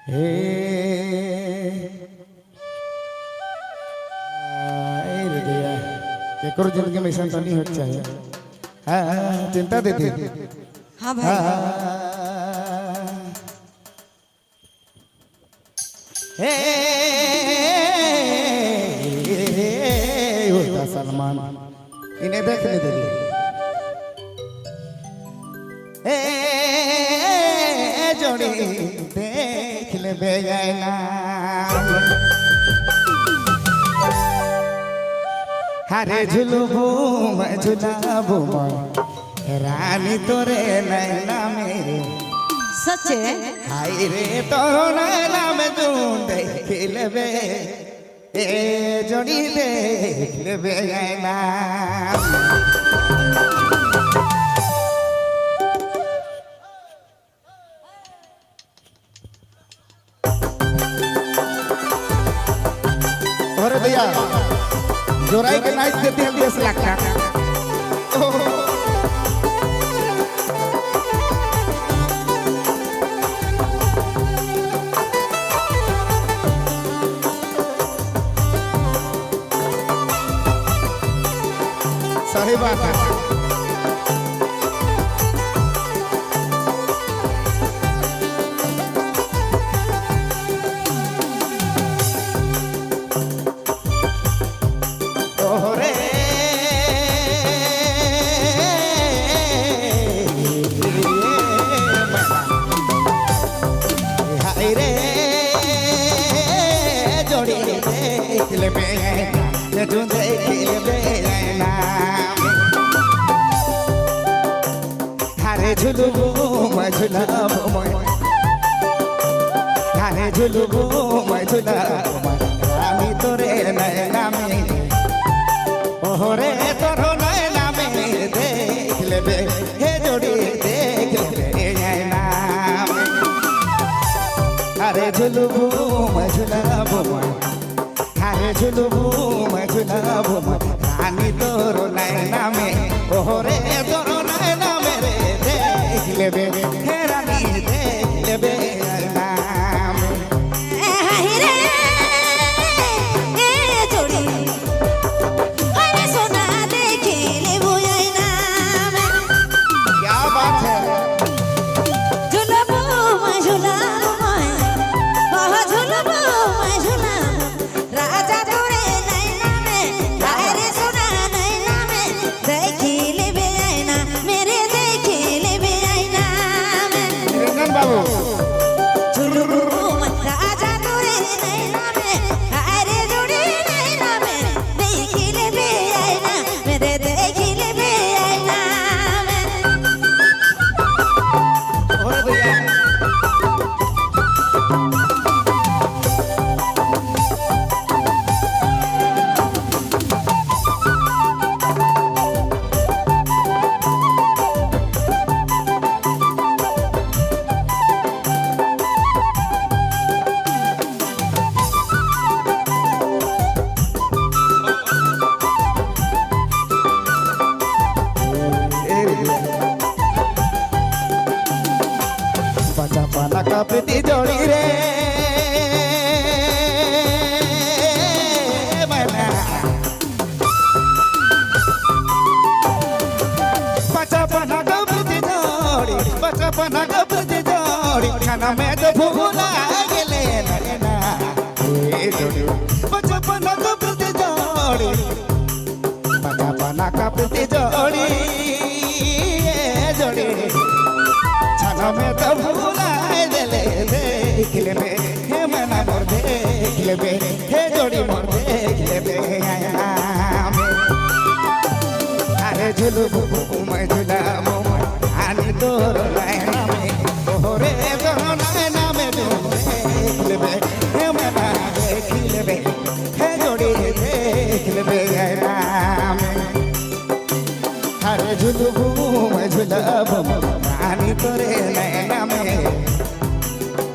हे हृदय के करो जिंदगी में ऐसा नहीं होना चाहिए। हाँ चिंता देती। हाँ भाई होता सलमान इन्हें देखने दे जोड़ी देख ले बेगैना हरे झुलबू मैं झुलाबू रानी तोरे नैना मेरे सच्चे हाय रे तोरो नैना में जून देख लेबे ए जोड़ी देख लेबे ना और भैया जोराई के नाइट देते हैं 10 लाख का सही बात है। ओरे हाय रे जोड़ी देख ले बेना तू देख ले बेना हरे झुलबू मैं झुलाबू हरे झुलबू मैं झुलाबू रानी तोरे नैना में ओरे तोरो नैना में देख लेबे हे जोड़ी देख लेबे नैना हरे झुलबू मैं झुलाबू हरे झुलबू मैं झुलाबू रानी तोरो नैना में ओरे तोरो नैना में देख लेबे हे रानी देख लेबे नैना बचपन का प्रीति जोड़ी रे बचपन का प्रीति जोड़ी बचपन का प्रीति जोड़ी खाना में तो भूला गेले ना ए जोड़ी बचपन का प्रीति जोड़ी बचपन का प्रीति जोड़ी जोड़ी छाना में तो भूला देले देख लेबे हे मना मोर देख लेबे हे जोड़ी मोर देख लेबे अरे झुलबू मैं झुलाबू आनी तोर नैना में ओरे तोर नैना में देख लेबे हे मना देख लेबे हे जोड़ी देख लेबे अरे झुलबू मैं झुलाबू रानी तोरे नैना में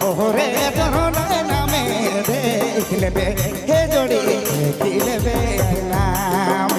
ओरे तोरो नैना में देख लेबे हे जोड़ी देख लेबे नाम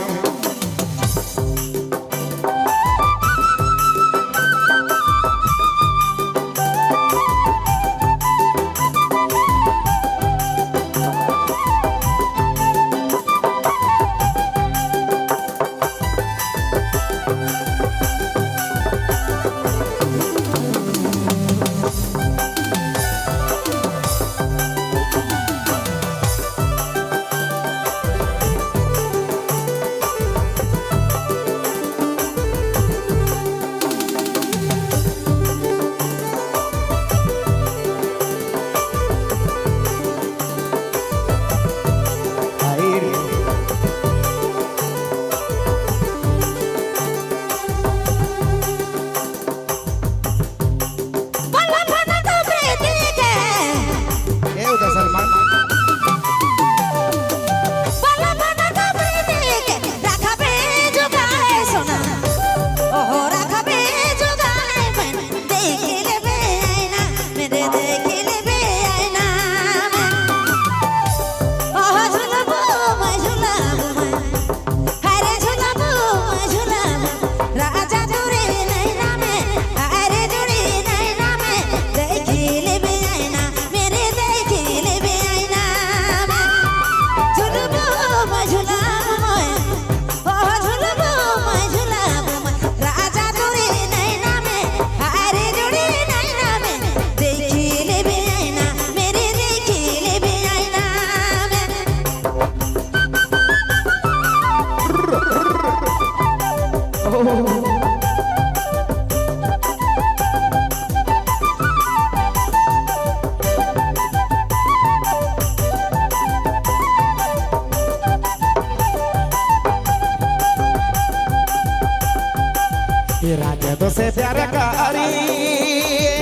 से प्यार कारी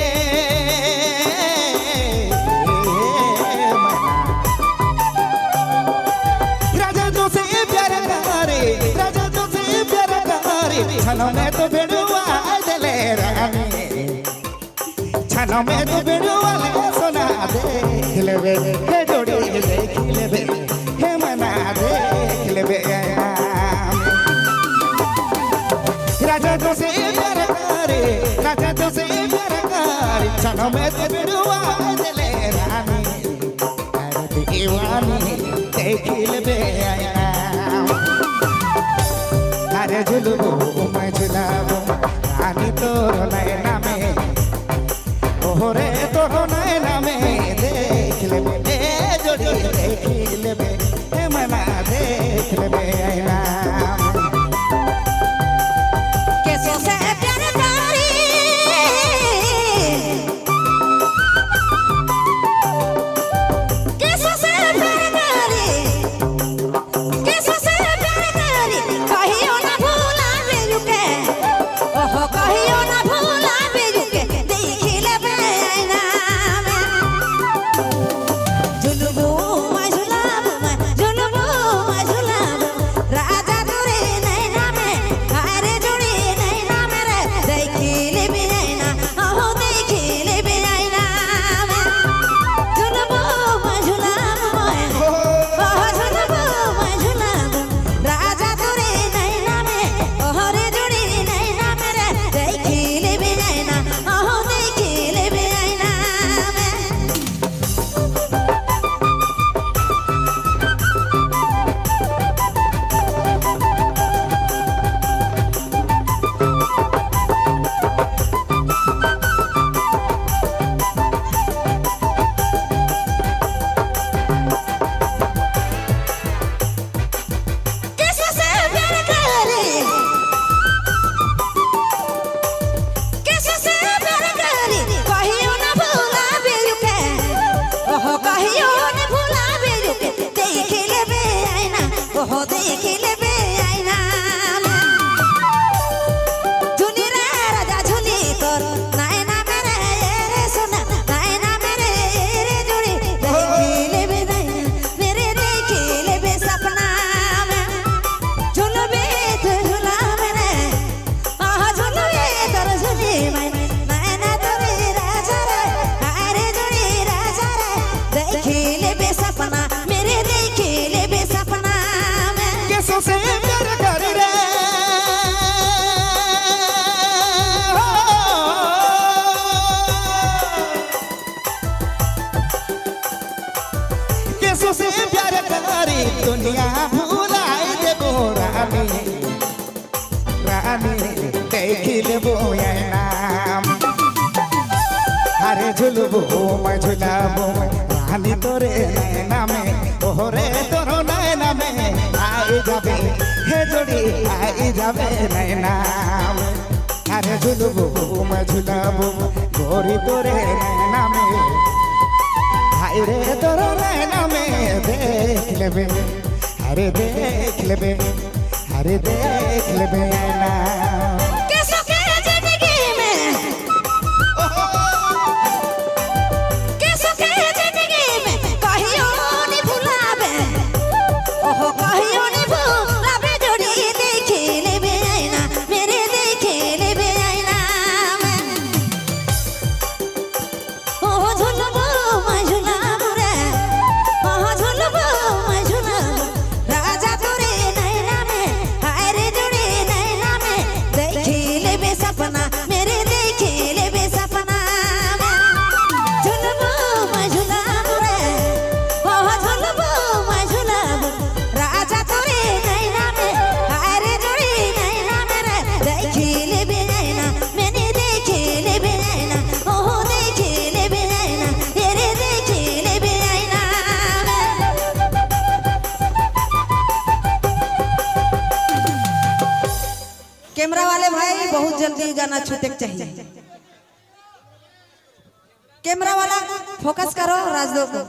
राजा तुझसे प्यार कारी राजा तुझसे प्यार कारी छनो में तो बेड़ुआ दिले रानी छनो में तो बेड़ुआ सोना देख लेबे हे जोड़ी देख लेबे हे मना देख लेबे राजा तुझसे प्यार कारी राजा तुझसे प्यार कारी छनो में तो बेड़ुआ दिले रानी अरे दीवानी देख लेबे अरे झुलबो मैं झुलाबो रानी तोर नैना में ओहरे तोर नैना में देख लेबे जोड़ी देख लेबे हे मना देख लेबे आईना कैसो से प्यार कारी कैसो से प्यार कारी कैसो से प्यार कारी कहियो ना भूला बेरुके ओहो कहियो ना भूला बेरुके देख लेबे आईना में झुलबो मैं झुलाबो राजा तोरे नैना में हारे जोड़ी नैना में रे देख लेबे आईना ओहो देख लेबे आईना में झुलबो मैं झुलाबो ओहो झुलबो मैं झुलाबो राजा तोरे नैना में ओहो रे जोड़ी नैना में रे देख लेबे आईना ओहो देख लेबे आईना में कैसो से प्यार करे कैसो से प्यार करे कहियो ना भूला बेरुके ओहो कहियो ना भूला बेरुके देख लेबे आईना ओहो देख लेबे आईना झुली रे राजा झुली तोर नैना मेरे रे सोना नैना मेरे रे जोड़ी देख लेबे नैना मेरे देख लेबे सपना में झुलबे तो झुला मेरे आहा झुलबे तोर झुली मैं नैना तोरे राजा रे हारे जोड़ी राजा रे देख लेबे सपना मेरे देख लेबे सपना में कैसो से प्यार कारी रे कैसो से प्यार कारी दुनिया भुलाए देबो रानी रानी देख लेबो नाम अरे झुलबो मैं झुलाबो रानी तोरे नैना में ओहरे तोर नैना में आई जाबे हे जोड़ी आई जाबे नैना में अरे झुलबो मैं झुलाबो गोरी तोरे नैना में आई रे तोर नैना में देख लेबे अरे देख लेबे अरे देख लेबे नैना कैसो के जिंदगी में कैसो के जिंदगी में कहियो नी भुलाबे ओहो कहियो नी भुलाबे जोड़ी देख लेबे आईना मेरे देख लेबे आईना में ओहो झुलबो मैं झुलाबो रे ओहो झुलबो मैं झुलाबो राजा तोरे नैना में हारे जोड़ी नैना में देख लेबे सपना मेरे देख लेबे सपना में झुलबो मैं झुलाबो रे ओहो झुलबो मैं झुलाबो राजा तोरे नैना में हारे जोड़ी नैना में रे देख लेबे आईना मैंने देख लेबे आईना ओहो देख लेबे आईना तेरे देख लेबे आईना कैमरा वाले भाई बहुत जल्दी गाना छूटे चाहिए कैमरा वाला फोकस करो राजदो को